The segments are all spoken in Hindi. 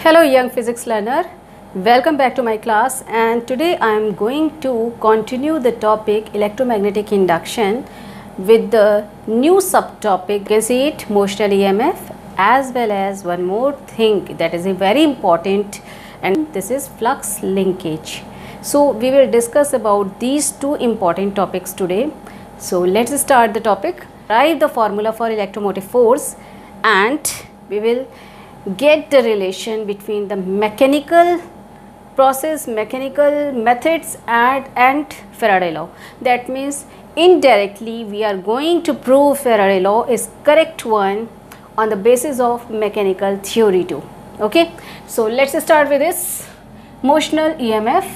Hello young physics learner, welcome back to my class, and today I am going to continue the topic electromagnetic induction with the new subtopic. You can see it, motional EMF, as well as one more thing that is very important, and this is flux linkage. So we will discuss about these two important topics today. So let's start the topic. Write the formula for electromotive force and we will get the relation between the mechanical process, mechanical methods and Faraday law. That means indirectly we are going to prove Faraday law is correct one on the basis of mechanical theory too. Okay, so let's start with this motional EMF.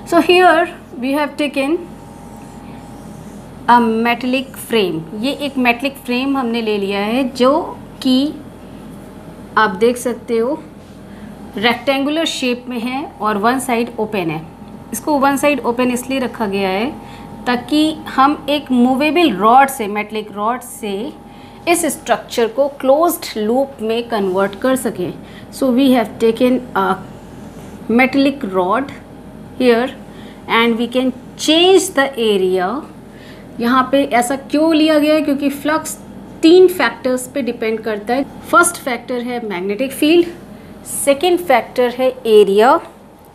So here we have taken a metallic frame. ये एक मेटलिक फ्रेम हमने ले लिया है जो कि आप देख सकते हो रेक्टेंगुलर शेप में है और वन साइड ओपन है. इसको वन साइड ओपन इसलिए रखा गया है ताकि हम एक मूवेबल रॉड से, मेटलिक रॉड से इस स्ट्रक्चर को क्लोज्ड लूप में कन्वर्ट कर सकें. So we have taken a metallic rod here and we can change the area. यहाँ पे ऐसा क्यों लिया गया है? क्योंकि फ्लक्स तीन फैक्टर्स पे डिपेंड करता है. फर्स्ट फैक्टर है मैग्नेटिक फील्ड, सेकेंड फैक्टर है area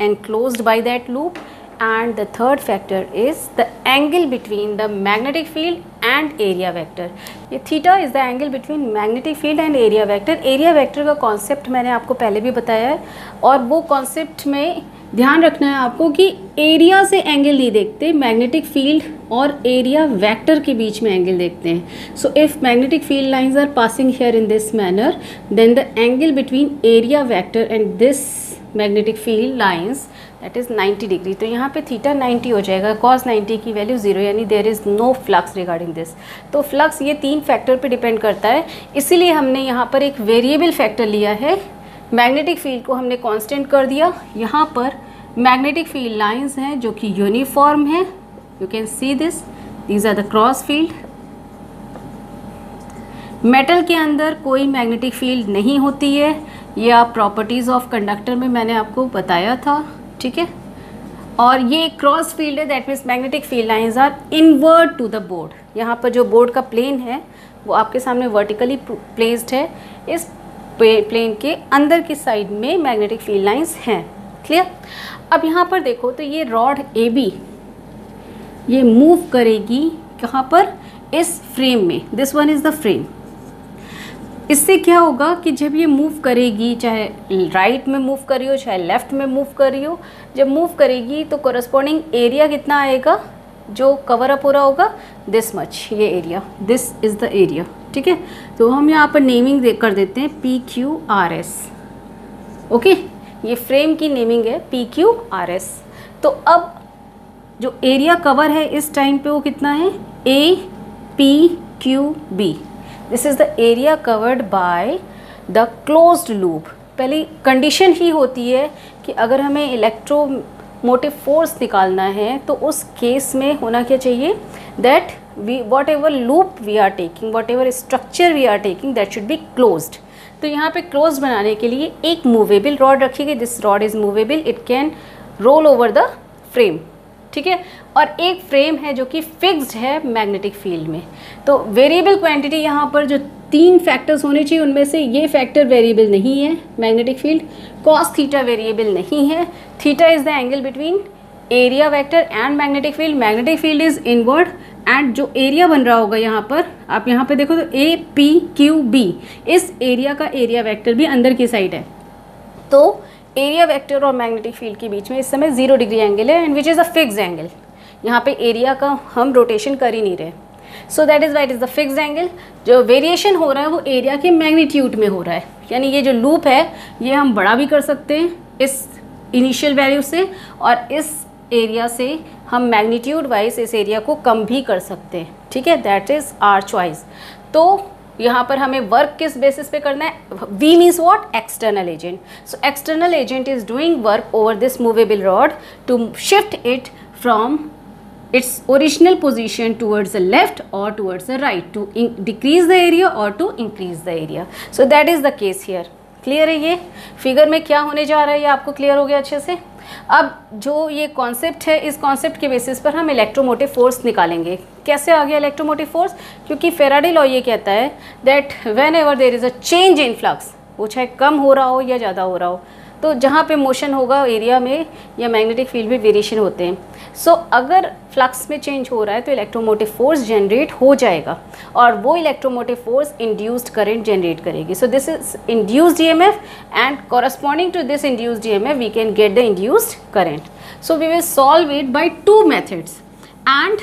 enclosed by that loop, and the third factor is the angle between the magnetic field and area vector. ये theta is the angle between magnetic field and area vector. area vector का कॉन्सेप्ट मैंने आपको पहले भी बताया है और वो कॉन्सेप्ट में ध्यान रखना है आपको कि एरिया से एंगल नहीं देखते, मैग्नेटिक फील्ड और एरिया वेक्टर के बीच में एंगल देखते हैं. So if magnetic field lines are passing here in this manner, then the angle between area vector and this magnetic field lines that is 90 degree. तो यहाँ पे थीटा 90 हो जाएगा, cos 90 की वैल्यू 0, यानी there is no flux regarding this. तो फ्लक्स ये तीन फैक्टर पे डिपेंड करता है, इसीलिए हमने यहाँ पर एक वेरिएबल फैक्टर लिया है. मैग्नेटिक फील्ड को हमने कांस्टेंट कर दिया. यहाँ पर मैग्नेटिक फील्ड लाइंस हैं जो कि यूनिफॉर्म है. You can see this, these are the cross field. Metal के अंदर कोई मैग्नेटिक फील्ड नहीं होती है, ये आप प्रॉपर्टीज़ ऑफ कंडक्टर में मैंने आपको बताया था. ठीक है, और ये क्रॉस फील्ड है, that means magnetic field lines are inward to the board. यहाँ पर जो बोर्ड का प्लेन है वो आपके सामने वर्टिकली प्लेस्ड है. इस प्लेन के अंदर की साइड में मैग्नेटिक फील्ड लाइंस हैं. क्लियर? अब यहाँ पर देखो तो ये रॉड ए बी ये मूव करेगी कहाँ पर? इस फ्रेम में. This one is the frame. इससे क्या होगा कि जब ये मूव करेगी, चाहे राइट में मूव कर रही हो चाहे लेफ़्ट में मूव कर रही हो, जब मूव करेगी तो कोरस्पॉन्डिंग एरिया कितना आएगा जो कवर अप हो रहा होगा? दिस मच, ये area, this is the area. ठीक है, तो हम यहाँ पर नेमिंग कर देते हैं PQRS. ओके, ये फ्रेम की नेमिंग है PQRS. तो अब जो एरिया कवर है इस टाइम पे वो कितना है? APQB. This is the area covered by the closed loop. पहली कंडीशन ही होती है कि अगर हमें इलेक्ट्रोमोटिव फोर्स निकालना है तो उस केस में होना क्या चाहिए? That we whatever loop we are taking, whatever structure we are taking, that should be closed. तो यहाँ पे क्लोज बनाने के लिए एक मूवेबल रॉड रखी गई. This rod is movable, it can roll over the frame. ठीक है, और एक फ्रेम है जो कि फिक्स्ड है मैग्नेटिक फील्ड में. तो वेरिएबल क्वांटिटी यहाँ पर जो तीन फैक्टर्स होने चाहिए उनमें से ये फैक्टर वेरिएबल नहीं है. Magnetic field cos theta variable नहीं है. Theta is the angle between area vector and magnetic field. Magnetic field is inward and जो एरिया बन रहा होगा यहाँ पर, आप यहाँ पे देखो तो APQB, इस एरिया का एरिया वेक्टर भी अंदर की साइड है. तो एरिया वेक्टर और मैग्नेटिक फील्ड के बीच में इस समय 0 डिग्री एंगल है, and which is a fixed angle. यहाँ पे एरिया का हम रोटेशन कर ही नहीं रहे. सो that is why it is the fixed angle. जो वेरिएशन हो रहा है वो एरिया के मैग्नीट्यूड में हो रहा है, यानी ये जो लूप है ये हम बड़ा भी कर सकते हैं इस इनिशियल वैल्यू से, और इस एरिया से हम मैग्नीट्यूड वाइज इस एरिया को कम भी कर सकते हैं. ठीक है, दैट इज़ आवर चॉइस. तो यहाँ पर हमें वर्क किस बेसिस पे करना है? V means what? External agent. So external agent is doing work over this movable rod to shift it from its original position towards the left or towards the right, to decrease the area or to increase the area. So that is the case here. Clear है? ये फिगर में क्या होने जा रहा है ये आपको क्लियर हो गया अच्छे से. अब जो ये कॉन्सेप्ट है, इस कॉन्सेप्ट के बेसिस पर हम इलेक्ट्रोमोटिव फोर्स निकालेंगे. कैसे आ गया इलेक्ट्रोमोटिव फोर्स? क्योंकि फेराडे लॉ ये कहता है that whenever there is a change in flux, वो चाहे कम हो रहा हो या ज़्यादा हो रहा हो, तो जहाँ पे मोशन होगा एरिया में या मैग्नेटिक फील्ड में वेरिएशन होते हैं. सो अगर फ्लक्स में चेंज हो रहा है तो इलेक्ट्रोमोटिव फोर्स जनरेट हो जाएगा और वो electromotive force induced current generate करेगी. So this is induced EMF and corresponding to this induced EMF we can get the induced current. So we will solve it by two methods and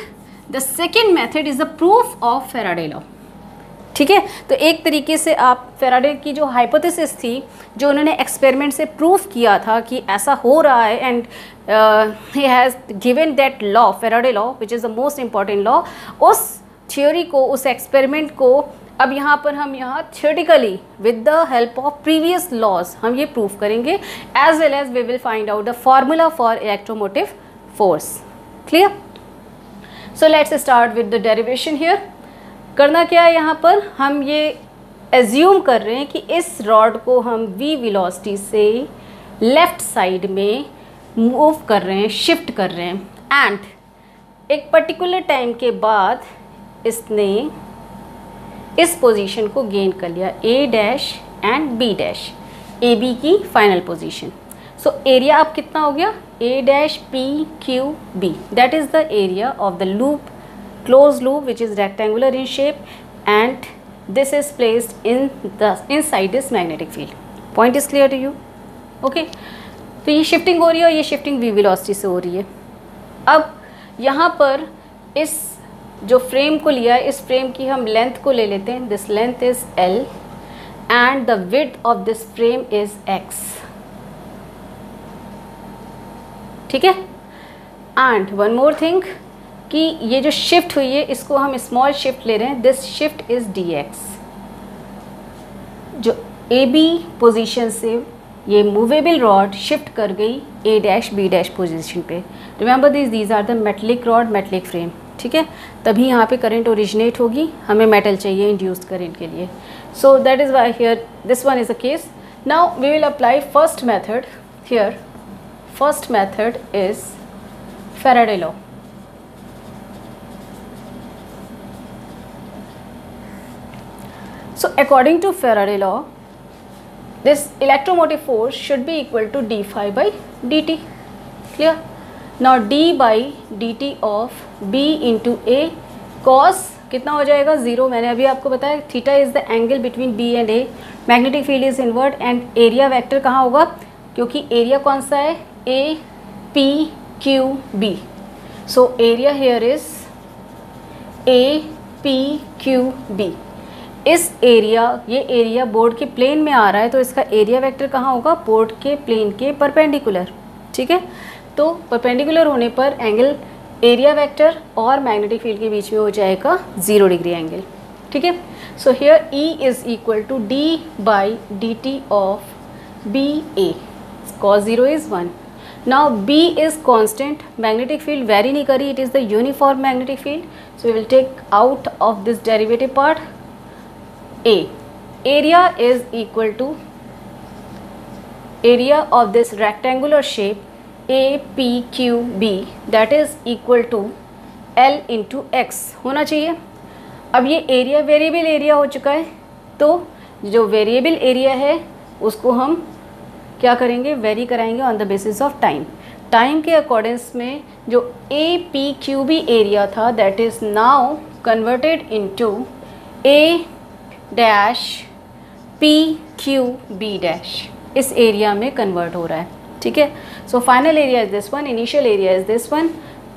the second method is the proof of Faraday law. ठीक है, तो एक तरीके से आप फेराडे की जो हाइपोथेसिस थी, जो उन्होंने एक्सपेरिमेंट से प्रूफ किया था कि ऐसा हो रहा है, and he has given that law, Faraday law which is the most important law, उस थ्योरी को, उस एक्सपेरिमेंट को अब यहाँ पर हम theoretically with the help of previous laws हम ये प्रूफ करेंगे, as well as we will find out the formula for electromotive force. Clear? So let's start with the derivation here. करना क्या है, यहाँ पर हम ये एज्यूम कर रहे हैं कि इस रॉड को हम v वेलोसिटी से लेफ़्ट साइड में मूव कर रहे हैं, शिफ्ट कर रहे हैं, एंड एक पर्टिकुलर टाइम के बाद इसने इस पोजीशन को गेन कर लिया, a dash and b dash, A B की फाइनल पोजीशन. सो एरिया अब कितना हो गया, a dash p q b, that is the area of the loop, closed loop which is rectangular in shape, and this is placed inside this magnetic field. Point is clear to you? Okay, तो ये शिफ्टिंग हो रही है और ये शिफ्टिंग v वेलोसिटी से हो रही है. अब यहाँ पर इस जो फ्रेम को लिया है, इस फ्रेम की हम लेंथ को ले लेते हैं. This length is l and the width of this frame is x. ठीक है, and one more thing कि ये जो शिफ्ट हुई है इसको हम स्मॉल शिफ्ट ले रहे हैं. This shift is dx. जो ए बी पोजिशन से ये मूवेबल रॉड शिफ्ट कर गई a dash b dash position पे. Remember these are the metallic rod, metallic frame. ठीक है, तभी यहाँ पे करंट ओरिजिनेट होगी. हमें मेटल चाहिए इंड्यूस्ड करंट के लिए. So that is why here this one is a case. Now we will apply first method here. First method is Faraday law. So according to Faraday law, this electromotive force should be equal to d phi by dt. Clear? Now d by dt of b into a cos कितना हो जाएगा 0. मैंने अभी आपको बताया theta is the angle between b and a. Magnetic field is inward and area vector कहाँ होगा, क्योंकि एरिया कौन सा है, a p q b. So area here is a p q b. इस एरिया, ये एरिया बोर्ड के प्लेन में आ रहा है तो इसका एरिया वेक्टर कहाँ होगा, बोर्ड के प्लेन के परपेंडिकुलर. ठीक है, तो परपेंडिकुलर होने पर एंगल एरिया वेक्टर और मैग्नेटिक फील्ड के बीच में हो जाएगा 0 डिग्री एंगल. ठीक है, so here E is equal to d by D T of B A. cos 0 is 1. Now B is constant, magnetic field vary नहीं करी, it is the uniform magnetic field. So we will take out of this derivative part. A area is equal to area of this rectangular shape APQB, that is equal to L into X होना चाहिए. अब ये एरिया वेरिएबल एरिया हो चुका है, तो जो वेरिएबल एरिया है उसको हम क्या करेंगे, वेरी कराएंगे on the basis of time. Time के अकॉर्डेंस में जो APQB एरिया था that is now converted into A dash P Q B dash. इस एरिया में कन्वर्ट हो रहा है. ठीक है, so final area is this one, initial area is this one.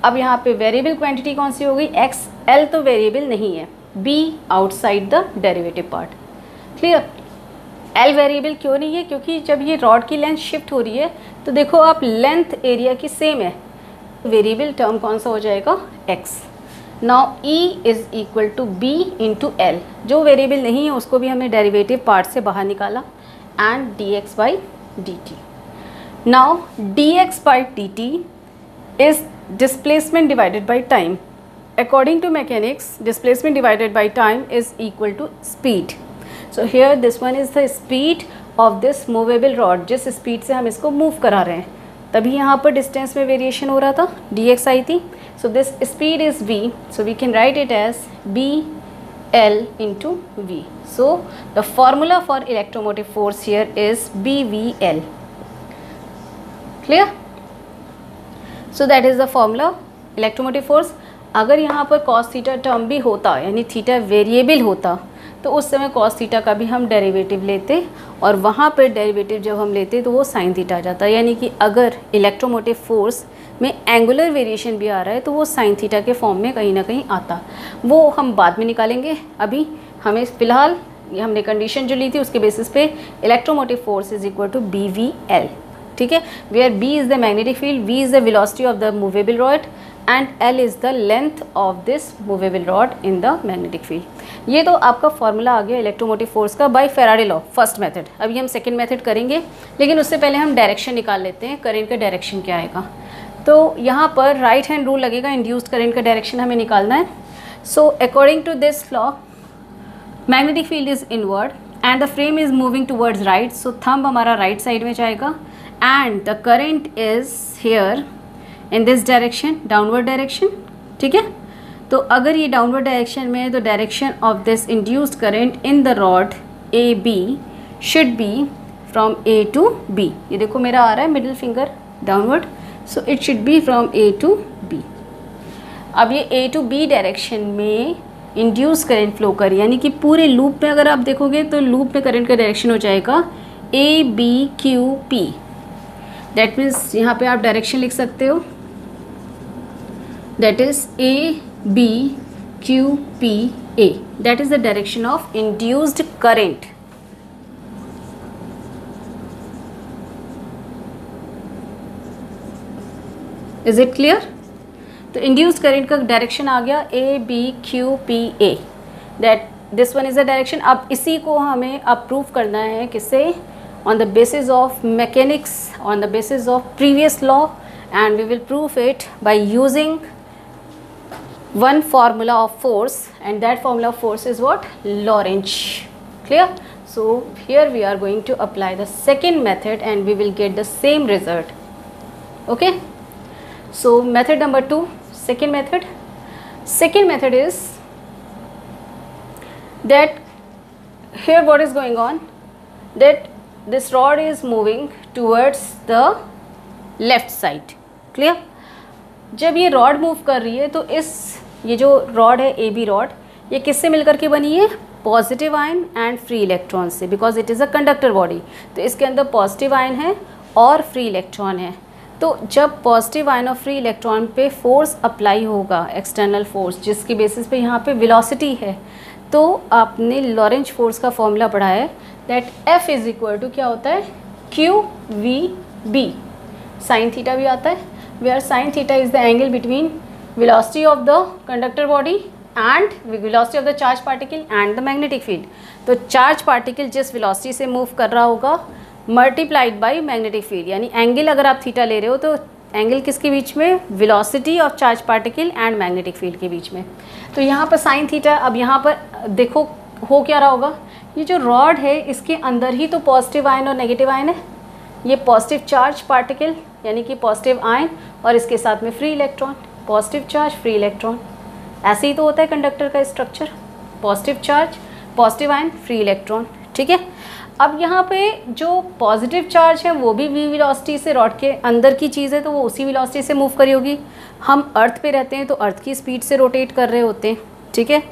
अब यहाँ पे वेरिएबल क्वांटिटी कौन सी हो गई, x. l तो वेरिएबल नहीं है, b outside the derivative part. Clear? l variable क्यों नहीं है, क्योंकि जब ये रॉड की लेंथ शिफ्ट हो रही है तो देखो आप लेंथ एरिया की सेम है, वेरिएबल टर्म कौन सा हो जाएगा, x. Now E is equal to B into L. जो वेरिएबल नहीं है उसको भी हमने डेरिवेटिव पार्ट से बाहर निकाला, and dx by dt. Now dx by dt is displacement divided by time. According to mechanics, displacement divided by time is equal to speed. So here this one is the speed of this movable rod, जिस स्पीड से हम इसको मूव करा रहे हैं, तभी यहाँ पर डिस्टेंस में वेरिएशन हो रहा था, dx आई थी. So this speed is v, so we can write it as b L into v. So the formula for electromotive force here is BVL. Clear? So that is the formula electromotive force. अगर यहाँ पर cos थीटा टर्म भी होता, यानी थीटा वेरिएबल होता, तो उस समय cos थीटा का भी हम डेरिवेटिव लेते, और वहाँ पर डेरिवेटिव जब हम लेते तो वो sin थीटा आ जाता. यानी कि अगर इलेक्ट्रोमोटिव फोर्स में एंगुलर वेरिएशन भी आ रहा है तो वो sin थीटा के फॉर्म में कहीं ना कहीं आता. वो हम बाद में निकालेंगे. अभी हमें फ़िलहाल ये हमने कंडीशन जो ली थी उसके बेसिस पे electromotive force is equal to BVL. ठीक है, where B is the magnetic field, V is the velocity of the movable rod and L is the length of this movable rod in the magnetic field. ये तो आपका फॉर्मूला आ गया इलेक्ट्रोमोटिव फोर्स का by Faraday law, first method. अभी हम सेकेंड मेथड करेंगे, लेकिन उससे पहले हम डायरेक्शन निकाल लेते हैं. करेंट का डायरेक्शन क्या आएगा, तो यहाँ पर राइट हैंड रूल लगेगा, इंड्यूस्ड करंट का डायरेक्शन हमें निकालना है. So according to this law, magnetic field is inward and the frame is moving towards right. So thumb हमारा राइट साइड में जाएगा and the current is here in this direction, downward direction. ठीक है, तो अगर ये डाउनवर्ड डायरेक्शन में है तो direction of this induced current in the rod A B should be from A to B. ये देखो मेरा आ रहा है middle finger downward, so it should be from A to B. अब ये ए टू बी डायरेक्शन में इंड्यूस करंट फ्लो कर, यानी कि पूरे लूप में अगर आप देखोगे तो लूप में करंट का डायरेक्शन हो जाएगा A B Q P. That means यहाँ पे आप डायरेक्शन लिख सकते हो, that is A B Q P A. That is the direction of induced current. Is it clear? तो इंड्यूस्ड करंट का डायरेक्शन आ गया A B Q P A. That this one is the direction. अब इसी को हमें अब प्रूव करना है किससे, on the basis of mechanics, on the basis of previous law, and we will prove it by using one formula of force, and that formula of force is what? Lorentz. Clear? So here we are going to apply the second method and we will get the same result. Okay, so method number 2, second method. Second method is that here what is going on, that this rod is moving towards the left side. Clear? जब ये रॉड मूव कर रही है तो ये जो रॉड है ए बी रॉड, ये किससे मिलकर के बनी है, positive ion and free electron से, because it is a conductor body. तो इसके अंदर पॉजिटिव आयन है और फ्री इलेक्ट्रॉन है. तो जब पॉजिटिव आयन और फ्री इलेक्ट्रॉन पे फोर्स अप्लाई होगा, एक्सटर्नल फोर्स, जिसकी बेसिस पे यहाँ पे वेलोसिटी है, तो आपने लॉरेंज फोर्स का फॉर्मूला पढ़ा है, that F is equal to क्या होता है, Q V B. Sine theta भी आता है, where sin theta is the angle between velocity of the conductor body and velocity of the charged particle and the magnetic field. तो चार्ज पार्टिकल जिस वेलोसिटी से मूव कर रहा होगा मल्टीप्लाइड बाय मैग्नेटिक फील्ड, यानी एंगल अगर आप थीटा ले रहे हो तो एंगल किसके बीच में, velocity of charge particle and magnetic field के बीच में. तो यहाँ पर साइन थीटा, अब यहाँ पर देखो हो क्या रहा होगा, ये जो रॉड है इसके अंदर ही तो पॉजिटिव आयन और नेगेटिव आयन है. ये पॉजिटिव चार्ज पार्टिकल यानी कि पॉजिटिव आयन और इसके साथ में free electron, positive charge free electron. ऐसे ही तो होता है कंडक्टर का structure, positive charge positive ion free electron. ठीक है, अब यहाँ पे जो पॉजिटिव चार्ज है वो भी वी वेलोसिटी से, रॉड के अंदर की चीज़ है तो वो उसी वेलोसिटी से मूव करी होगी. हम अर्थ पे रहते हैं तो अर्थ की स्पीड से रोटेट कर रहे होते हैं. ठीक है,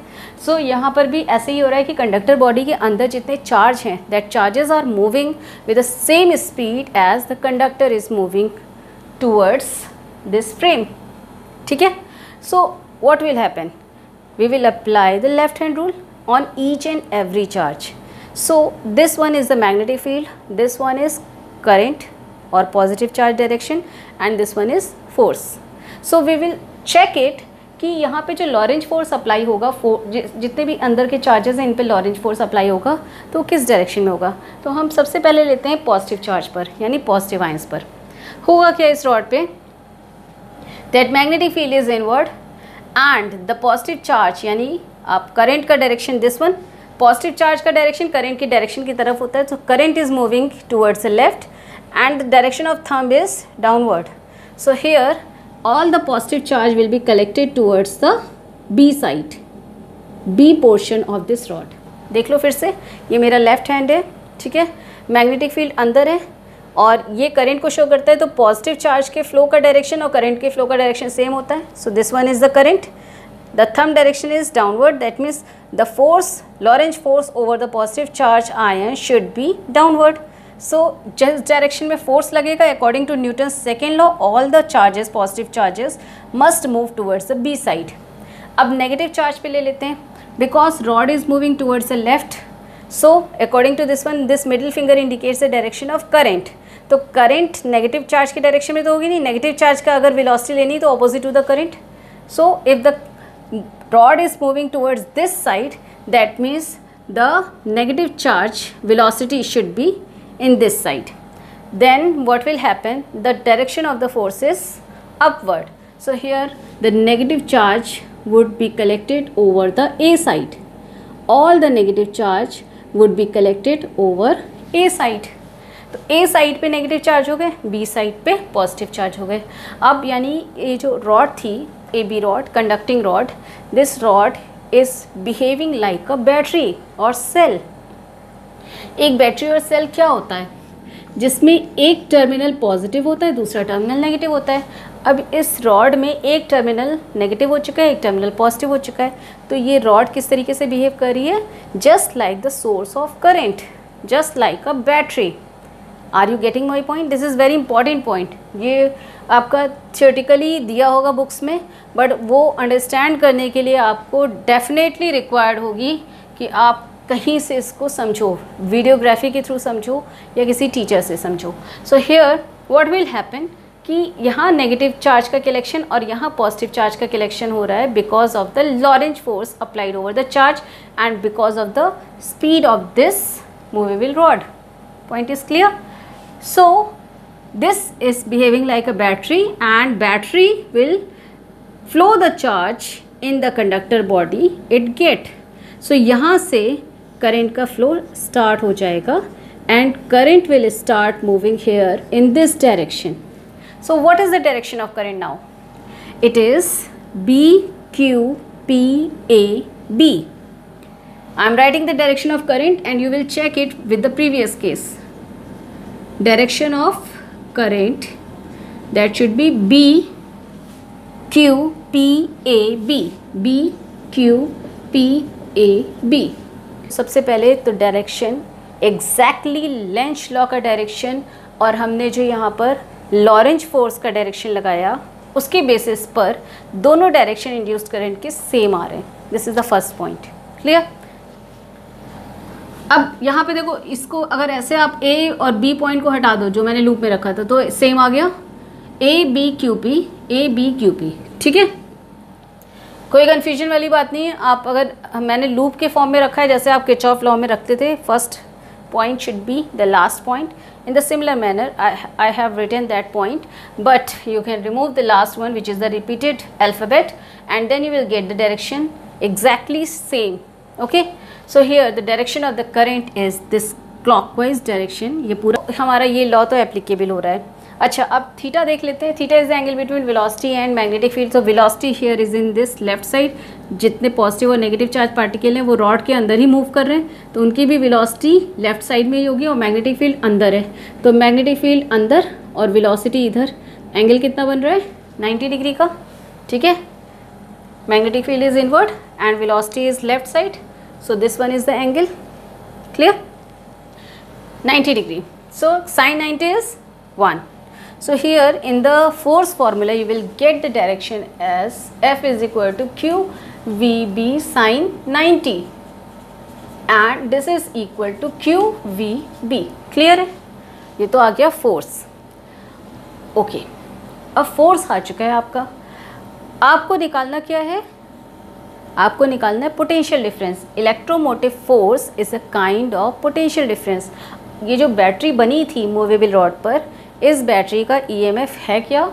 सो यहाँ पर भी ऐसे ही हो रहा है कि कंडक्टर बॉडी के अंदर जितने चार्ज हैं, that charges are moving with the same speed as the conductor is moving towards this frame. ठीक है, so what will happen, we will apply the left hand rule on each and every charge. So this one is the magnetic field, this one is current और positive charge direction, and this one is force. So we will check it कि यहाँ पे जो लॉरेंज फोर्स अप्लाई होगा, जितने भी अंदर के चार्जेस हैं इन पे लॉरेंज फोर्स अप्लाई होगा तो किस डायरेक्शन में होगा. तो हम सबसे पहले लेते हैं पॉजिटिव चार्ज पर, यानी पॉजिटिव आयंस पर. होगा क्या इस रॉड पे, that magnetic field is inward and the positive charge, यानी आप करंट का direction, this one positive charge का डायरेक्शन करंट की डायरेक्शन की तरफ होता है, तो current is moving towards the left and the direction of thumb is downward. So here all the positive charge will be collected towards the B side, B portion of this rod. देख लो फिर से, ये मेरा लेफ्ट हैंड है, ठीक है, मैग्नेटिक फील्ड अंदर है और ये करंट को शो करता है, तो पॉजिटिव चार्ज के फ्लो का डायरेक्शन और करंट के फ्लो का डायरेक्शन सेम होता है. So this one is the current, the thumb direction is downward, that means the force, Lorentz force over the positive charge ion should be downward. So जिस डायरेक्शन में फोर्स लगेगा according to Newton second law, all the charges, positive charges must move towards the B side. अब नेगेटिव चार्ज पे ले लेते हैं, because rod is moving towards the left, so according to this one, this middle finger indicates the direction of current. तो करंट नेगेटिव चार्ज के डायरेक्शन में तो होगी नहीं, नेगेटिव चार्ज का अगर वेलोसिटी लेनी तो opposite to the current. So if the rod is moving towards this side, that means the negative charge velocity should be in this side. Then what will happen, the direction of the force is upward. So here the negative charge would be collected over the A side. All the negative charge would be collected over A side. तो A साइड पे नेगेटिव चार्ज हो गए, B साइड पे पॉजिटिव चार्ज हो गए. अब यानी ये जो रॉड थी, AB rod, conducting rod, this rod is behaving like a battery और सेल. एक बैटरी और सेल क्या होता है, जिसमें एक टर्मिनल पॉजिटिव होता है, दूसरा टर्मिनल नेगेटिव होता है. अब इस रॉड में एक टर्मिनल नेगेटिव हो चुका है, एक टर्मिनल पॉजिटिव हो चुका है. तो ये रॉड किस तरीके से बिहेव कर रही है, just like the source of current, just like a battery. Are you getting my point? This is very important point. ये आपका थियोरेटिकली दिया होगा बुक्स में, बट वो अंडरस्टैंड करने के लिए आपको डेफिनेटली रिक्वायर्ड होगी कि आप कहीं से इसको समझो, वीडियोग्राफी के थ्रू समझो या किसी टीचर से समझो. So here what will happen कि यहाँ नेगेटिव चार्ज का कलेक्शन और यहाँ पॉजिटिव चार्ज का कलेक्शन हो रहा है because of the Lorentz force applied over the charge and because of the speed of this movable rod. Point is clear? So this is behaving like a battery and battery will flow the charge in the conductor body it get. So यहाँ से करंट का फ्लो स्टार्ट हो जाएगा and current will start moving here in this direction. So what is the direction of current now? It is B Q P A B. I am writing the direction of current and you will check it with the previous case. Direction of current, that should be B Q P A B. B Q P A B. सबसे पहले तो डायरेक्शन एग्जैक्टली लेंज लॉ का डायरेक्शन और हमने जो यहाँ पर लॉरेंज फोर्स का डायरेक्शन लगाया उसके बेसिस पर दोनों डायरेक्शन इंड्यूस्ड करंट के सेम आ रहे हैं. This is the first point. Clear? अब यहाँ पे देखो, इसको अगर ऐसे आप A और B पॉइंट को हटा दो जो मैंने लूप में रखा था तो सेम आ गया, A B Q P. ठीक है, कोई कन्फ्यूजन वाली बात नहीं है. आप अगर मैंने लूप के फॉर्म में रखा है जैसे आप किरचॉफ लॉ में रखते थे, first point should be the last point. In the similar manner I have written that point, but you can remove the last one which is the repeated alphabet and then you will get the direction exactly same. Okay, so here the direction of the current is this clockwise direction. ये पूरा हमारा ये लॉ तो एप्लीकेबल हो रहा है. अच्छा, अब थीटा देख लेते हैं. Theta is the angle between velocity and magnetic field. तो velocity here is in this left side. जितने पॉजिटिव और नेगेटिव चार्ज पार्टिकल हैं वो रॉड के अंदर ही मूव कर रहे हैं, तो उनकी भी वेलोसिटी लेफ्ट साइड में ही होगी और मैग्नेटिक फील्ड अंदर है. तो मैग्नेटिक फील्ड अंदर और वेलोसिटी इधर. एंगल कितना बन रहा है? 90 डिग्री का. ठीक है, magnetic field is inward and velocity is left side. So this one is the angle. Clear? 90 degree. So sin 90 is 1. So here in the force formula you will get the direction as F is equal to Q VB sin 90 and this is equal to Q VB. Clear है? ये तो आ गया फोर्स. ओके, अब फोर्स आ चुका है आपका. आपको निकालना क्या है? आपको निकालना है potential difference. Electromotive force is a kind of potential difference. ये जो बैटरी बनी थी मूवेबल रॉड पर, इस बैटरी का ईएमएफ है क्या?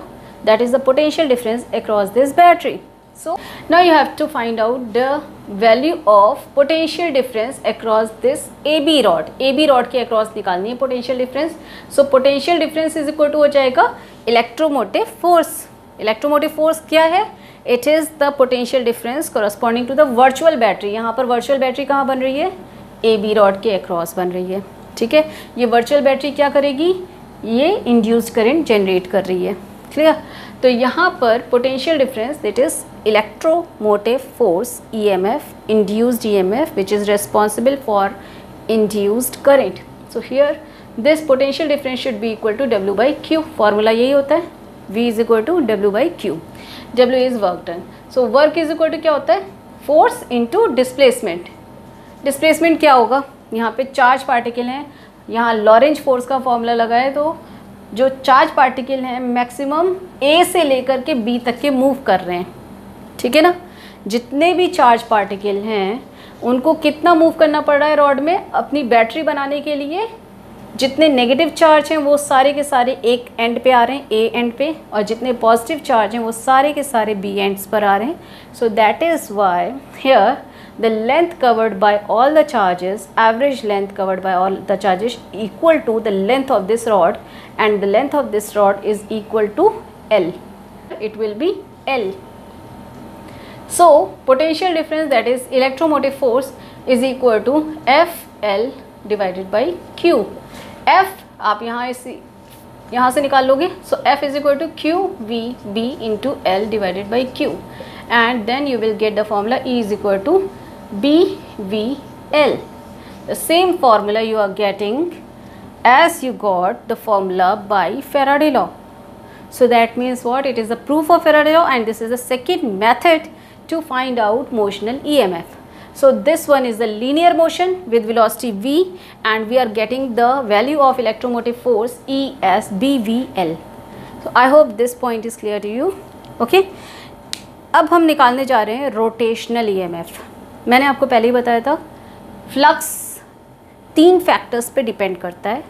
that is the potential difference across this battery. So now you have to find out the value of potential difference across this AB rod. AB rod के across निकालनी है potential difference. So potential difference is equal to हो जाएगा electromotive force. Electromotive force क्या है? It is the potential difference corresponding to the virtual battery. यहाँ पर virtual battery कहाँ बन रही है? AB rod के across बन रही है. ठीक है, ये virtual battery क्या करेगी? ये induced current generate कर रही है. क्लियर? तो यहाँ पर potential difference that is electromotive force EMF induced EMF which is responsible for induced current. So here this potential difference should be equal to W/Q. Formula यही होता है, V is equal to W/Q. W is work done. So work is equal to क्या होता है? Force into displacement. डिस्प्लेसमेंट क्या होगा? यहाँ पे चार्ज पार्टिकल हैं, यहाँ लॉरेंज फोर्स का फॉर्मूला लगाए तो जो चार्ज पार्टिकल हैं मैक्सिमम A से लेकर के B तक के मूव कर रहे हैं. ठीक है ना? जितने भी चार्ज पार्टिकल हैं उनको कितना मूव करना पड़ रहा है रॉड में? अपनी बैटरी बनाने के लिए जितने नेगेटिव चार्ज हैं वो सारे के सारे एक एंड पे आ रहे हैं, A एंड पे, और जितने पॉजिटिव चार्ज हैं वो सारे के सारे B एंड्स पर आ रहे हैं. सो that is why here the length covered by all the charges, average length covered by all the charges equal to the length of this rod, and the length of this rod is equal to L. It will be L. So potential difference, that is electromotive force, is equal to FL divided by Q. F आप यहाँ से निकाल लोगे. So F is equal to QVB into L divided by Q, and then you will get the formula E is equal to BVL. The same formula you are getting as you got the formula by Faraday law. So that means what? It is the proof of Faraday law, and this is the second method to find out motional EMF. So this one is the linear motion with velocity v, and we are getting the value of electromotive force E as BVL. So I hope this point is clear to you. Okay. अब हम निकालने जा रहे हैं रोटेशनल EMF. मैंने आपको पहले ही बताया था फ्लक्स 3 फैक्टर्स पे डिपेंड करता है.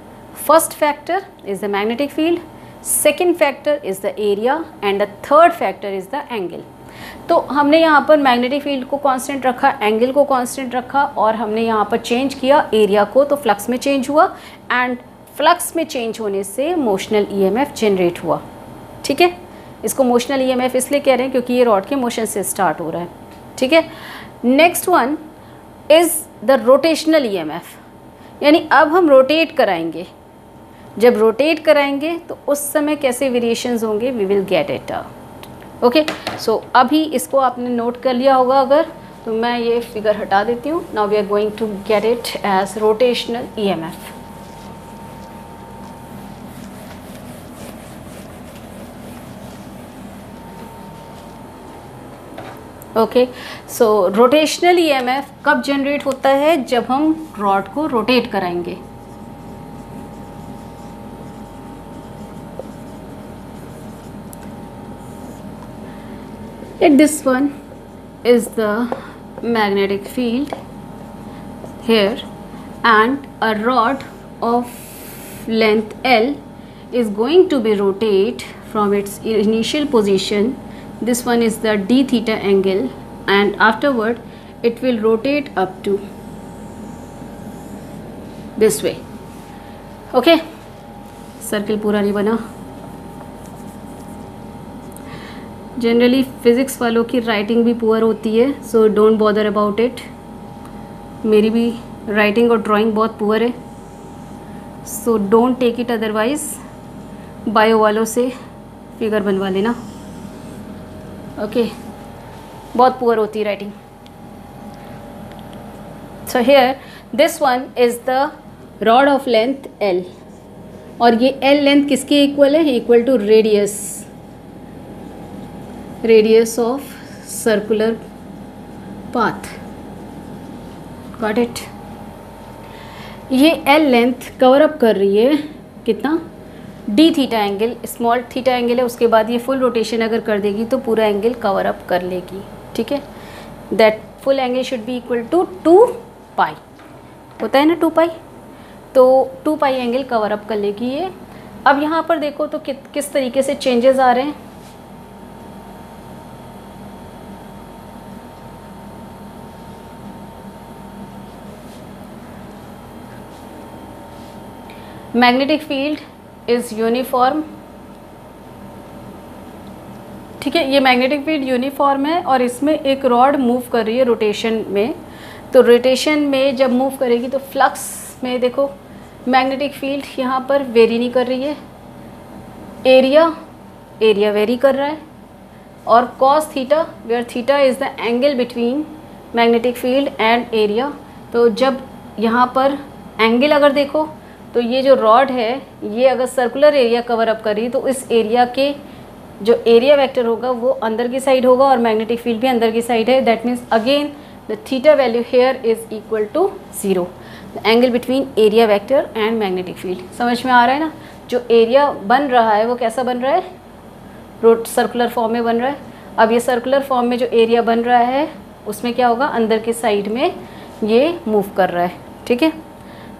First factor is the magnetic field, second factor is the area, and the third factor is the angle. तो हमने यहाँ पर मैग्नेटिक फील्ड को कांस्टेंट रखा, एंगल को कांस्टेंट रखा, और हमने यहाँ पर चेंज किया एरिया को, तो फ्लक्स में चेंज हुआ, एंड फ्लक्स में चेंज होने से मोशनल EMF जनरेट हुआ. ठीक है, इसको मोशनल EMF इसलिए कह रहे हैं क्योंकि ये रॉड के मोशन से स्टार्ट हो रहा है. ठीक है. Next one is the rotational EMF, यानी अब हम रोटेट कराएंगे. जब रोटेट कराएंगे तो उस समय कैसे वेरिएशंस होंगे, we will get it. Okay. So अभी इसको आपने नोट कर लिया होगा अगर, तो मैं ये फिगर हटा देती हूँ. Now we are going to get it as rotational EMF. Okay. So rotational EMF कब जनरेट होता है? जब हम रॉड को रोटेट कराएंगे. This one is the magnetic field here, and a rod of length L is going to be rotate from its initial position. This one is the d theta angle, and afterward it will rotate up to this way. Okay, circle पूरा नहीं बना. जनरली फिज़िक्स वालों की राइटिंग भी पुअर होती है, so don't bother about it. मेरी भी राइटिंग और ड्राइंग बहुत पुअर है, so don't take it otherwise. Bio वालों से फिगर बनवा लेना. ओके. बहुत पुअर होती है writing. So here this one is the rod of length L, और ये L लेंथ किसके इक्वल है? Equal to radius of circular path. Got it. ये L लेंथ कवर अप कर रही है कितना? d theta angle. Small theta angle है, उसके बाद ये फुल रोटेशन अगर कर देगी तो पूरा एंगल कवर अप कर लेगी. ठीक है. That full angle should be equal to 2 pi. होता है ना 2 पाई, तो 2 पाई एंगल कवर अप कर लेगी ये. अब यहाँ पर देखो तो किस तरीके से चेंजेस आ रहे हैं. मैग्नेटिक फील्ड इज़ यूनिफॉर्म, ठीक है, ये मैग्नेटिक फील्ड यूनिफॉर्म है और इसमें एक रॉड मूव कर रही है रोटेशन में। तो रोटेशन में जब मूव करेगी तो फ्लक्स में देखो मैग्नेटिक फील्ड यहाँ पर वेरी नहीं कर रही है, एरिया वेरी कर रहा है, और cos theta where theta is the angle between magnetic field and area. तो जब यहाँ पर एंगल अगर देखो तो ये जो रॉड है ये अगर सर्कुलर एरिया कवर अप कर रही है तो इस एरिया के जो एरिया वेक्टर होगा वो अंदर की साइड होगा और मैग्नेटिक फील्ड भी अंदर की साइड है। That means again the theta value here is equal to 0, the angle between area vector and magnetic field. समझ में आ रहा है ना? जो एरिया बन रहा है वो कैसा बन रहा है? सर्कुलर फॉर्म में बन रहा है। अब ये सर्कुलर फॉर्म में जो एरिया बन रहा है उसमें क्या होगा? अंदर के साइड में ये मूव कर रहा है, ठीक है।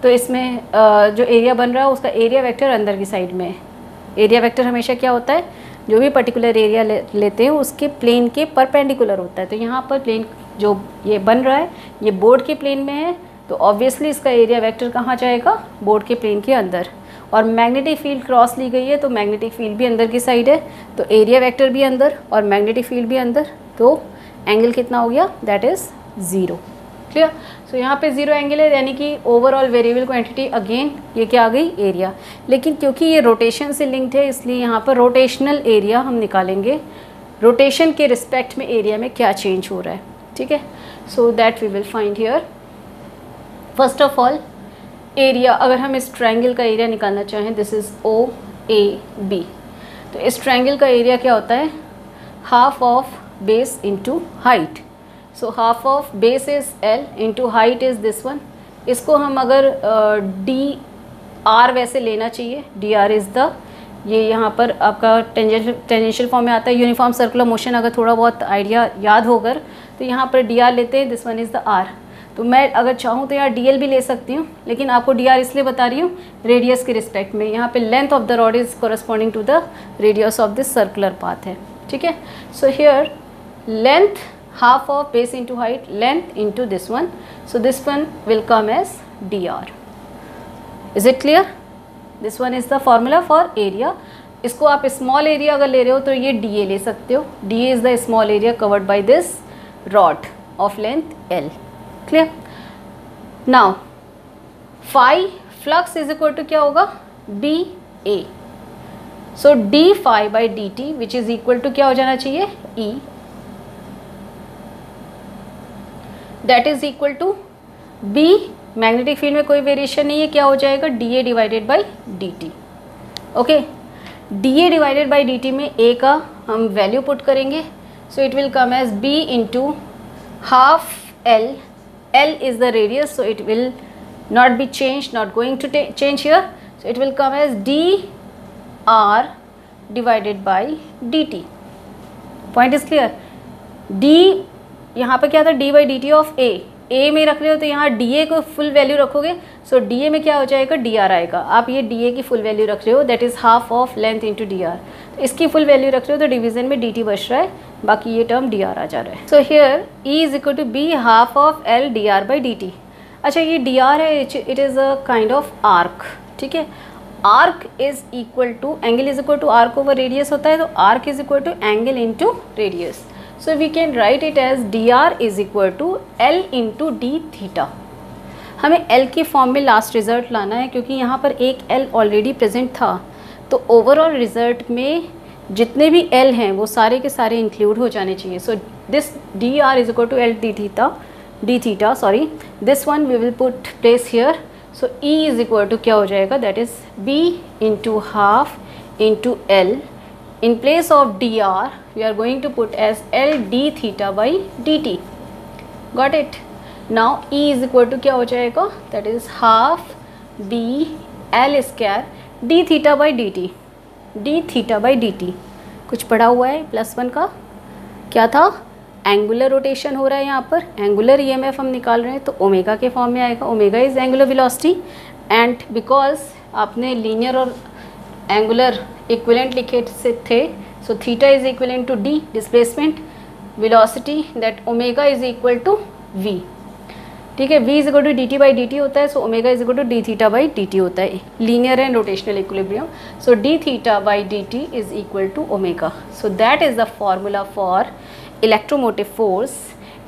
तो इसमें जो एरिया बन रहा है उसका एरिया वेक्टर अंदर की साइड में है। एरिया वेक्टर हमेशा क्या होता है? जो भी पर्टिकुलर एरिया लेते हैं उसके प्लेन के परपेंडिकुलर होता है। तो यहाँ पर प्लेन जो ये बन रहा है ये बोर्ड के प्लेन में है, तो ऑब्वियसली इसका एरिया वेक्टर कहाँ जाएगा? बोर्ड के प्लेन के अंदर। और मैग्नेटिक फील्ड क्रॉस ली गई है तो मैग्नेटिक फील्ड भी अंदर की साइड है, तो एरिया वेक्टर भी अंदर और मैग्नेटिक फील्ड भी अंदर, तो एंगल कितना हो गया? That is 0। क्लियर? सो यहाँ पे 0 एंगल है, यानी कि ओवरऑल वेरिएबल क्वांटिटी अगेन ये क्या आ गई? एरिया। लेकिन क्योंकि ये रोटेशन से लिंक्ड है इसलिए यहाँ पर रोटेशनल एरिया हम निकालेंगे, रोटेशन के रिस्पेक्ट में एरिया में क्या चेंज हो रहा है, ठीक है। So that we will find here. First of all area, अगर हम इस ट्रायंगल का एरिया निकालना चाहें, दिस इज़ OAB, तो इस ट्रायंगल का एरिया क्या होता है? Half of base into height. So half of base is L into height is this one. इसको हम अगर DR वैसे लेना चाहिए, DR इज़ द, ये यहाँ पर आपका टेंजेंशियल फॉर्म में आता है, यूनिफॉर्म सर्कुलर मोशन। अगर थोड़ा बहुत आइडिया याद होकर तो यहाँ पर DR लेते हैं, this one is the R। तो मैं अगर चाहूँ तो यहाँ DL भी ले सकती हूँ, लेकिन आपको DR इसलिए बता रही हूँ रेडियस के रिस्पेक्ट में। यहाँ पे length of the rod is corresponding to the radius of this circular path है, ठीक है। So here length half of base into height, length into this one, so this one will come as DR. Is it clear? This one is the formula for area. इसको आप स्मॉल एरिया अगर ले रहे हो तो ये DA ले सकते हो। DA is the small area covered by this rod of length L. Clear? Now phi flux is equal to क्या होगा? BA. So d phi by dt which is equal to क्या हो जाना चाहिए? E. That is equal to B। Magnetic field में कोई वेरिएशन नहीं है, क्या हो जाएगा? DA divided by DT। Okay, DA divided by DT में A का हम वैल्यू पुट करेंगे, so it will come as B into half L। L is the radius, so it will not be change, not going to change here, so it will come as DR divided by DT। Point is clear? D यहाँ पर क्या था? D by DT of A में रख रहे हो तो यहाँ DA को फुल वैल्यू रखोगे, सो DA में क्या हो जाएगा? DR आएगा। आप ये DA की फुल वैल्यू रख रहे हो, that is half of length into DR। तो इसकी फुल वैल्यू रख रहे हो तो डिवीजन में DT बच रहा है, बाकी ये टर्म DR आ जा रहा है। So here E is equal to B half of L DR by DT। अच्छा, ये DR है, it is a kind of arc, ठीक है। Arc is equal to, angle is equal to arc over radius होता है, तो arc is equal to angle into radius. So we can write it as dr is equal to L into d theta। हमें L की फॉर्म में लास्ट रिजल्ट लाना है क्योंकि यहाँ पर एक L ऑलरेडी प्रेजेंट था, तो ओवरऑल रिजल्ट में जितने भी L हैं वो सारे के सारे इंक्लूड हो जाने चाहिए। So this dr is equal to L d theta sorry, this one we will put place here. So E is equal to क्या हो जाएगा? That is B into half into L। In place of dr, we are going to put as L d theta by dt. Got it? Now E is equal to क्या हो जाएगा? That is half B L square d theta by dt. d theta by dt. कुछ पढ़ा हुआ है +1 का? क्या था? एंगुलर रोटेशन हो रहा है यहाँ पर, एंगुलर EMF हम निकाल रहे हैं, तो ओमेगा के फॉर्म में आएगा। Omega is angular velocity, and because आपने लीनियर और एंगुलर इक्विवेलेंट लिखे से थे, so theta is equivalent to d displacement velocity, that omega is equal to v। ठीक है। v is equal to d t by D t होता है, so omega is equal to d theta by D t होता है, linear and rotational equilibrium, so d theta by D t is equal to omega. So that is the formula for electromotive force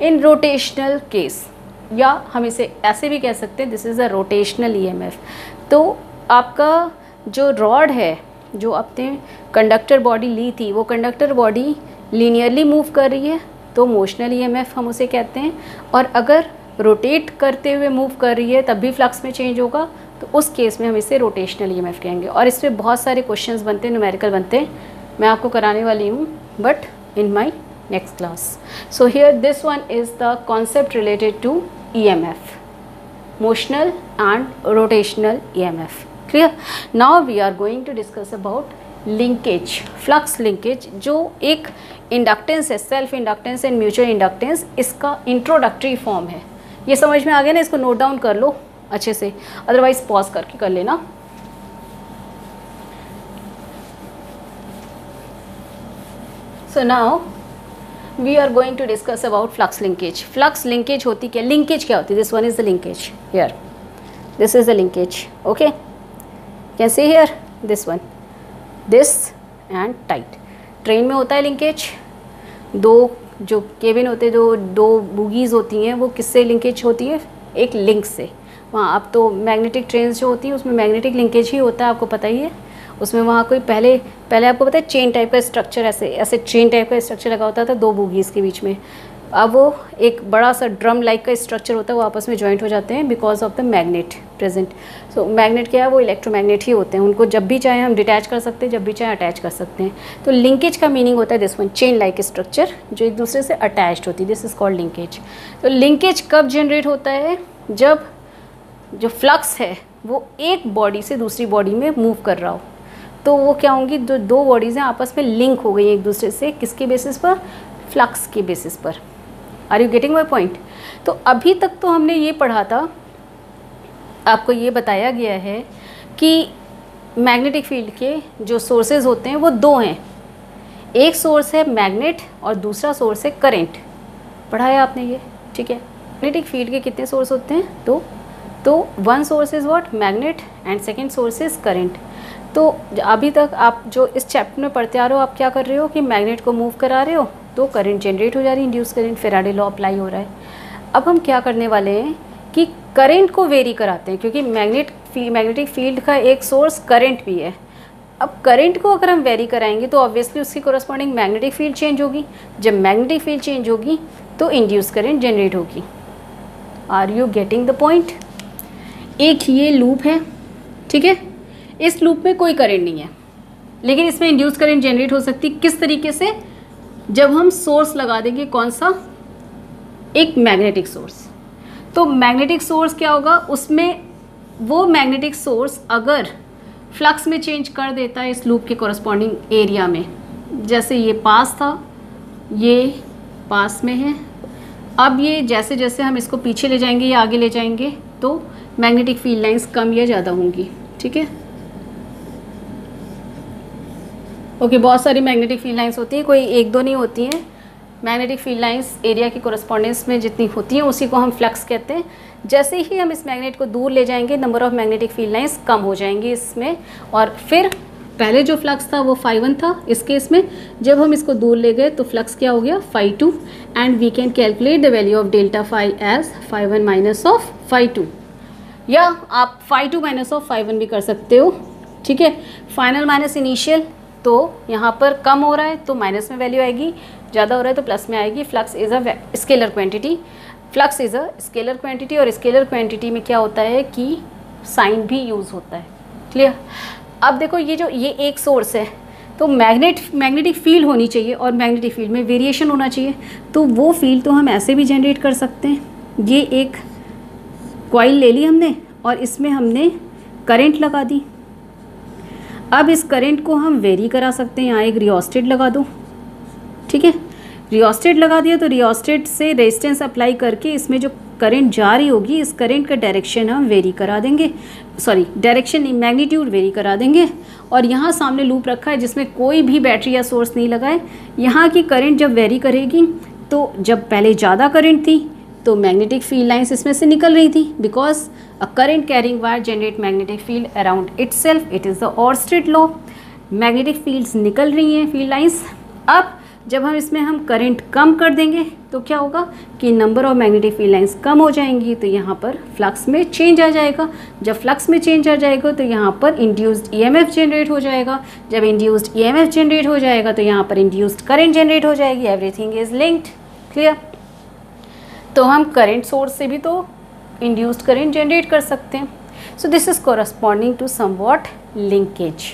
in rotational case, या हम इसे ऐसे भी कह सकते हैं this is a rotational EMF. तो आपका जो रॉड है, जो आपने कंडक्टर बॉडी ली थी, वो कंडक्टर बॉडी लीनियरली मूव कर रही है तो मोशनल ईएमएफ हम उसे कहते हैं, और अगर रोटेट करते हुए मूव कर रही है तब भी फ्लक्स में चेंज होगा तो उस केस में हम इसे रोटेशनल ईएमएफ कहेंगे। और इस पर बहुत सारे क्वेश्चंस बनते हैं, न्यूमेरिकल बनते हैं, मैं आपको कराने वाली हूँ but in my next class. So here this one is the concept related to EMF, motional and rotational EMF. Clear? Now we are going to discuss about linkage, flux linkage, जो एक इंडक्टेंस है, self inductance and mutual inductance, इसका इंट्रोडक्टरी फॉर्म है। ये समझ में आ गया ना? इसको नोट डाउन कर लो अच्छे से, अदरवाइज पॉज करके कर लेना। So now we are going to discuss about flux linkage. Flux linkage होती क्या, linkage क्या होती है? This one is the linkage here. This is the linkage. Okay. Can see here this one, this and tight. Train में होता है लिंकेज, दो जो केबिन होते हैं, जो दो बुगीज़ होती हैं, वो किससे लिंकेज होती है? एक लिंक से। वहाँ अब तो मैग्नेटिक ट्रेन जो होती हैं उसमें मैग्नेटिक लिंकेज ही होता है, आपको पता ही है। उसमें वहाँ कोई पहले आपको पता है चेन टाइप का स्ट्रक्चर, ऐसे चेन टाइप का स्ट्रक्चर लगा होता था दो बोगीज़ के बीच में। अब वो एक बड़ा सा ड्रम लाइक का स्ट्रक्चर होता है, वो आपस में जॉइंट हो जाते हैं because of the magnet present. So magnet क्या है? वो इलेक्ट्रोमैग्नेट ही होते हैं, उनको जब भी चाहे हम डिटैच कर सकते हैं, जब भी चाहे अटैच कर सकते हैं। तो लिंकेज का मीनिंग होता है this one, chain like structure जो एक दूसरे से अटैच्ड होती है, दिस इज़ कॉल्ड लिंकेज। तो लिंकेज कब जनरेट होता है? जब जो फ्लक्स है वो एक बॉडी से दूसरी बॉडी में मूव कर रहा हो, तो वो क्या होंगी? जो दो बॉडीज़ हैं आपस में लिंक हो गई एक दूसरे से, किसके बेसिस पर? फ्लक्स के बेसिस पर। Are you getting my point? तो अभी तक तो हमने ये पढ़ा था, आपको ये बताया गया है कि मैग्नेटिक फील्ड के जो सोर्सेज होते हैं वो दो हैं, एक सोर्स है मैग्नेट और दूसरा सोर्स है करंट। पढ़ाया आपने ये, ठीक है। मैग्नेटिक फील्ड के कितने सोर्स होते हैं? दो। तो one source is what? Magnet, and second source is current. तो अभी तक आप जो इस चैप्टर में पढ़ते आ रहे हो, आप क्या कर रहे हो कि मैग्नेट को मूव करा रहे हो तो करंट जनरेट हो जा रही है, induce current, Faraday law apply हो रहा है। अब हम क्या करने वाले हैं कि करंट को वेरी कराते हैं, क्योंकि मैग्नेटिक फील्ड का एक सोर्स करंट भी है। अब करंट को अगर हम वेरी कराएंगे तो ऑब्वियसली उसकी कोरस्पॉन्डिंग मैग्नेटिक फील्ड चेंज होगी, जब मैग्नेटिक फील्ड चेंज होगी तो इंड्यूस करंट जनरेट होगी। Are you getting the point? एक ये लूप है, ठीक है, इस लूप में कोई करंट नहीं है, लेकिन इसमें इंड्यूस करंट जनरेट हो सकती है। किस तरीके से? जब हम सोर्स लगा देंगे, कौन सा? एक मैग्नेटिक सोर्स। तो मैग्नेटिक सोर्स क्या होगा? उसमें वो मैग्नेटिक सोर्स अगर फ्लक्स में चेंज कर देता है इस लूप के कोरस्पॉन्डिंग एरिया में, जैसे ये पास था, ये पास में है, अब ये जैसे जैसे हम इसको पीछे ले जाएंगे या आगे ले जाएंगे तो मैग्नेटिक फील्ड लाइंस कम या ज़्यादा होंगी, ठीक है। ओके, बहुत सारी मैग्नेटिक फील्ड लाइंस होती हैं, कोई एक दो नहीं होती हैं। मैग्नेटिक फील्ड लाइंस एरिया की कोरस्पॉन्डेंस में जितनी होती हैं उसी को हम फ्लक्स कहते हैं। जैसे ही हम इस मैग्नेट को दूर ले जाएंगे, number of magnetic field lines कम हो जाएंगी इसमें, और फिर पहले जो फ्लक्स था वो φ1 था इस केस में, जब हम इसको दूर ले गए तो फ्लक्स क्या हो गया? φ2, and we can calculate the value of delta phi as φ1 minus of φ2, या आप φ2 माइनस ऑफ φ1 भी कर सकते हो, ठीक है। फाइनल माइनस इनिशियल, तो यहाँ पर कम हो रहा है तो माइनस में वैल्यू आएगी, ज़्यादा हो रहा है तो प्लस में आएगी। Flux is a scalar quantity, flux is a scalar quantity, और स्केलर क्वांटिटी में क्या होता है कि साइन भी यूज़ होता है। क्लियर? अब देखो ये एक सोर्स है, तो मैग्नेटिक फील्ड होनी चाहिए और मैग्नेटिक फील्ड में वेरिएशन होना चाहिए, तो वो फील्ड तो हम ऐसे भी जनरेट कर सकते हैं। ये एक कॉइल ले ली हमने और इसमें हमने करंट लगा दी। अब इस करंट को हम वेरी करा सकते हैं, यहाँ एक रियोस्टेट लगा दो, ठीक है। रियोस्टेट लगा दिया तो रियोस्टेट से रेजिस्टेंस अप्लाई करके इसमें जो करंट जा रही होगी, इस करंट का डायरेक्शन हम वेरी करा देंगे, सॉरी डायरेक्शन नहीं, मैग्नीट्यूड वेरी करा देंगे। और यहाँ सामने लूप रखा है जिसमें कोई भी बैटरी या सोर्स नहीं लगा है। यहाँ की करंट जब वेरी करेगी तो जब पहले ज़्यादा करंट थी तो मैग्नेटिक फील्ड लाइंस इसमें से निकल रही थी, because a current carrying wire generate magnetic field around itself, it is the Oersted law. Magnetic fields निकल रही हैं, फील्ड लाइंस। अब जब हम इसमें हम करंट कम कर देंगे तो क्या होगा कि number of magnetic field lines कम हो जाएंगी, तो यहाँ पर फ्लक्स में चेंज आ जाएगा। जब फ्लक्स में चेंज आ जाएगा तो यहाँ पर इंड्यूस्ड ईएमएफ जनरेट हो जाएगा। जब इंड्यूस्ड ईएमएफ जनरेट हो जाएगा तो यहाँ पर इंड्यूस्ड करंट जनरेट हो जाएगी। Everything is linked, clear. तो हम करंट सोर्स से भी तो इंड्यूस्ड करंट जनरेट कर सकते हैं। So this is corresponding to somewhat linkage,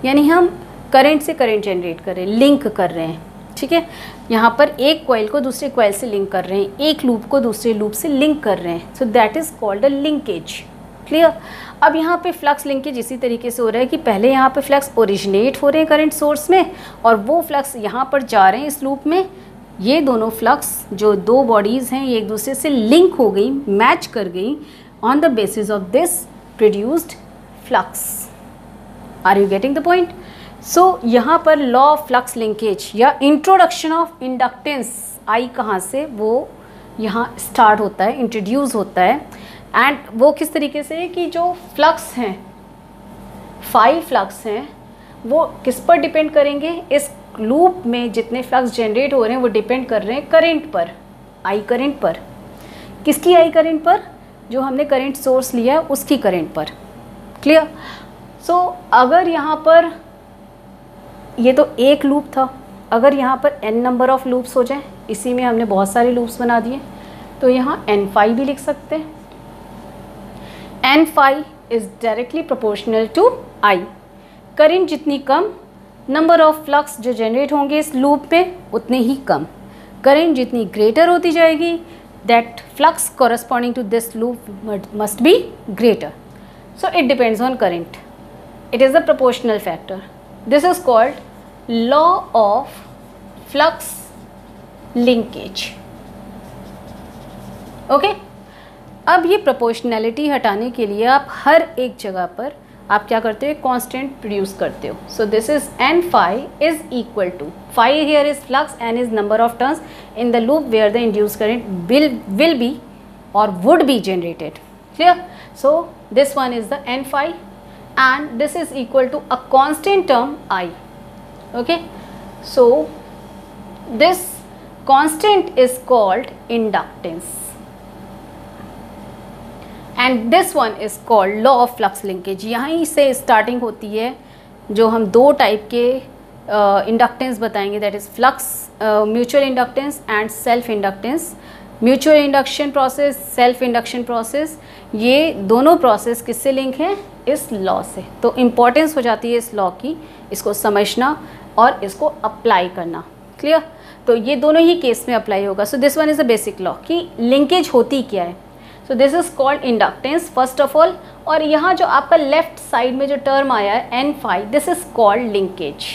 यानी हम करंट से करंट जनरेट कर रहे हैं, लिंक कर रहे हैं, ठीक है। यहाँ पर एक कॉइल को दूसरे कॉइल से लिंक कर रहे हैं, एक लूप को दूसरे लूप से लिंक कर रहे हैं। सो that is called a linkage, clear. अब यहाँ पे फ्लक्स लिंकेज इसी तरीके से हो रहा है कि पहले यहाँ पे फ्लक्स ओरिजिनेट हो रहे हैं करंट सोर्स में, और वो फ्लक्स यहाँ पर जा रहे हैं इस लूप में। ये दोनों फ्लक्स जो दो बॉडीज़ हैं ये एक दूसरे से लिंक हो गई, मैच कर गई, on the basis of this produced flux. Are you getting the point? So यहाँ पर लॉ ऑफ फ्लक्स लिंकेज या इंट्रोडक्शन ऑफ इंडक्टेंस आई कहाँ से, वो यहाँ स्टार्ट होता है, इंट्रोड्यूस होता है। एंड वो किस तरीके से कि जो फ्लक्स हैं, 5 फ्लक्स हैं, वो किस पर डिपेंड करेंगे, इस लूप में जितने फ्लक्स जनरेट हो रहे हैं वो डिपेंड कर रहे हैं करंट पर, आई करंट पर। किसकी आई करंट पर? जो हमने करंट सोर्स लिया है उसकी करंट पर, क्लियर। सो अगर यहाँ पर ये तो एक लूप था, अगर यहाँ पर n नंबर ऑफ लूप्स हो जाए, इसी में हमने बहुत सारे लूप्स बना दिए, तो यहाँ n5 भी लिख सकते हैं। n5 is directly proportional to I। Current जितनी कम, नंबर ऑफ फ्लक्स जो जनरेट होंगे इस लूप पे उतने ही कम। करंट जितनी ग्रेटर होती जाएगी, that flux corresponding to this loop must be greater. So it depends on current, it is a proportional factor. This is called law of flux linkage, okay. अब ये प्रोपोर्शनैलिटी हटाने के लिए आप हर एक जगह पर आप क्या करते हो, कांस्टेंट प्रोड्यूस करते हो। So this is n5 is equal to 5 here is flux, n is number of turns in the loop where the induce current will be और would be generated, clear. So this one is the n5 and this is equal to a constant term I, okay. So this constant is called inductance and this one is called law of flux linkage। यहीं से स्टार्टिंग होती है जो हम दो टाइप के इंडक्टेंस बताएंगे, that is flux mutual inductance and self inductance. Mutual induction process, self induction process, ये दोनों प्रोसेस किससे लिंक हैं, इस लॉ से। तो इम्पॉर्टेंस हो जाती है इस लॉ की, इसको समझना और इसको अप्लाई करना, क्लियर। तो ये दोनों ही केस में अप्लाई होगा। सो this one is a basic law कि लिंकेज होती क्या है। So this is called inductance first of all, और यहाँ जो आपका लेफ्ट साइड में जो टर्म आया है n5, this is called linkage,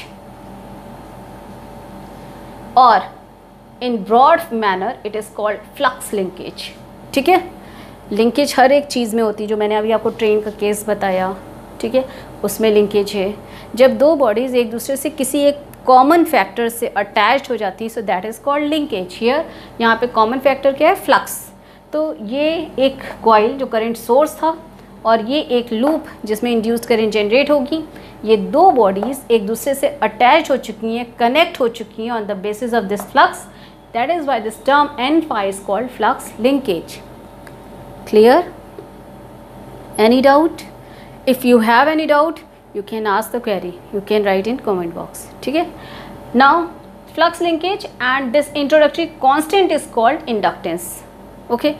और in broad manner it is called flux linkage, ठीक है। लिंकेज हर एक चीज़ में होती है, जो मैंने अभी आपको ट्रेन का केस बताया, ठीक है, उसमें लिंकेज है। जब दो बॉडीज़ एक दूसरे से किसी एक कॉमन फैक्टर से अटैच्ड हो जाती है, so that is called linkage. Here यहाँ पे कॉमन फैक्टर क्या है, फ्लक्स। तो ये एक कॉइल जो करंट सोर्स था और ये एक लूप जिसमें इंड्यूस्ड करंट जनरेट होगी, ये दो बॉडीज़ एक दूसरे से अटैच हो चुकी हैं, कनेक्ट हो चुकी हैं on the basis of this flux. That is why this term n5 is called flux linkage, clear. Any doubt? If you have any doubt you can ask the query, you can write in comment box, ठीक है। now flux linkage and this introductory constant is called inductance, okay।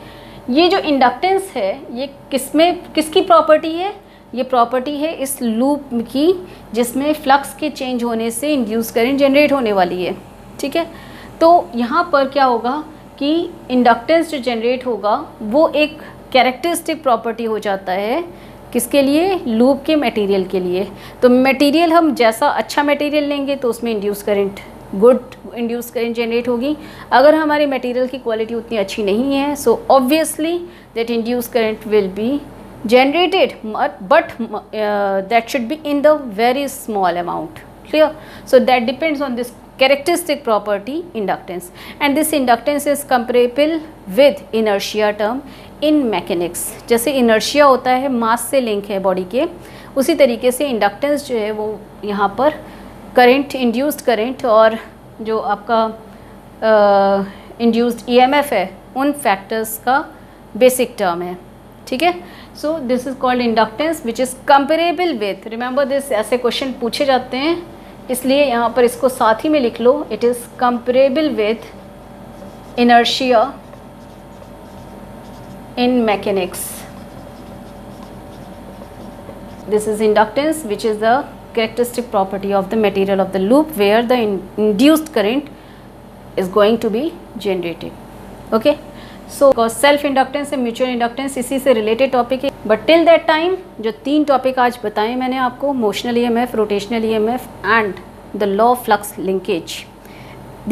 ये जो इंडक्टेंस है ये किसकी प्रॉपर्टी है, ये प्रॉपर्टी है इस लूप की जिसमें फ्लक्स के चेंज होने से इंड्यूस करंट जनरेट होने वाली है, ठीक है। तो यहाँ पर क्या होगा कि इंडक्टेंस जो जनरेट होगा वो एक कैरेक्टरिस्टिक प्रॉपर्टी हो जाता है, किसके लिए, लूप के मटेरियल के लिए। तो मटेरियल हम जैसा अच्छा मटेरियल लेंगे तो उसमें induce current, good induce current generate होगी। अगर हमारे मटेरियल की क्वालिटी उतनी अच्छी नहीं है, so obviously that induce current will B generated, but that should be in the very small amount, clear. So that depends on this characteristic property inductance, and this inductance is comparable with inertia term in mechanics. जैसे inertia होता है मास से लिंक है बॉडी के, उसी तरीके से इंडक्टेंस जो है वो यहाँ पर करंट, इंड्यूस्ड करंट और जो आपका इंड्यूस्ड ईएमएफ है उन फैक्टर्स का बेसिक टर्म है, ठीक है. So this is called inductance which is comparable with, remember this, ऐसे क्वेश्चन पूछे जाते हैं इसलिए यहाँ पर इसको साथ ही में लिख लो. It is comparable with inertia in mechanics. This is inductance which is the characteristic property of the material of the loop where the induced current is going to be generated. Okay, so self inductance and mutual inductance इसी से related topic है. But till that time जो 3 टॉपिक आज बताए मैंने आपको, motional EMF, rotational EMF and the law of flux linkage,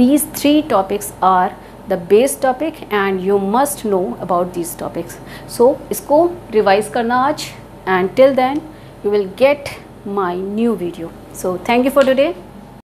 these 3 topics are the base topic and you must know about these topics. So इसको revise करना आज, and till then you will get my new video. So thank you for today.